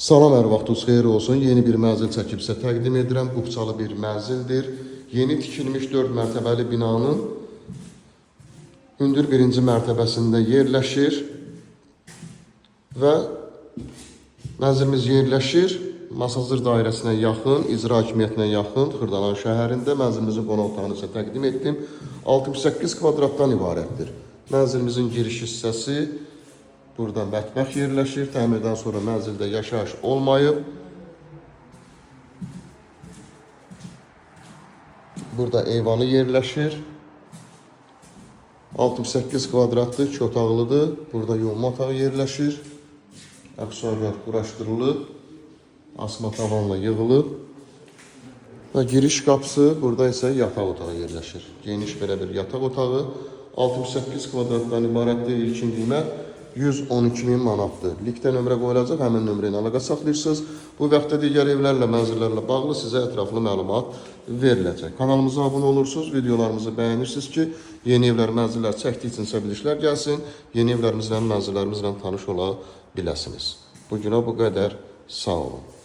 Salam, hər vaxtınız xeyir olsun. Yeni bir mənzil çəkib sizə təqdim edirəm. Qubçalı bir mənzildir. Yeni tikilmiş 4 mərtəbəli binanın hündür birinci mərtəbəsində yerləşir və mənzilimiz yerləşir Masazır dairəsinə yaxın, icra hakimiyyətinə yaxın Xırdalan şəhərində. Mənzilimizin qonaq otağını sizə təqdim etdim. 68 kvadratdan ibarətdir. Mənzilimizin giriş hissəsi burada mətbəx yerləşir. Təmirdən sonra mənzildə yaşayış olmayıb. Burada eyvanı yerləşir. 68 kvadratlı 2 otaqlıdır. Burada yuyunma otağı yerləşir. Aksesuarlar quraşdırılıb. Asma tavanla yığılıb. Və giriş qapısı, burada isə yataq otağı yerləşir. Geniş belə bir yataq otağı. 68 kvadratdan ibarətdir. İlkin qiymət 112.000 manatdır. Linkdə nömrə qoyulacaq, həmin nömrə ilə əlaqə saxlayırsınız. Bu vaxtda digər evlərlə, mənzillərlə bağlı sizə ətraflı məlumat veriləcək. Kanalımıza abunə olursunuz, videolarımızı bəyənirsiniz ki, yeni evlər, mənzillər çəkdikcə bildirişlər gəlsin, yeni evlərimizlə, mənzillərimizlə tanış ola biləsiniz. Bugünə bu qədər. Sağ olun.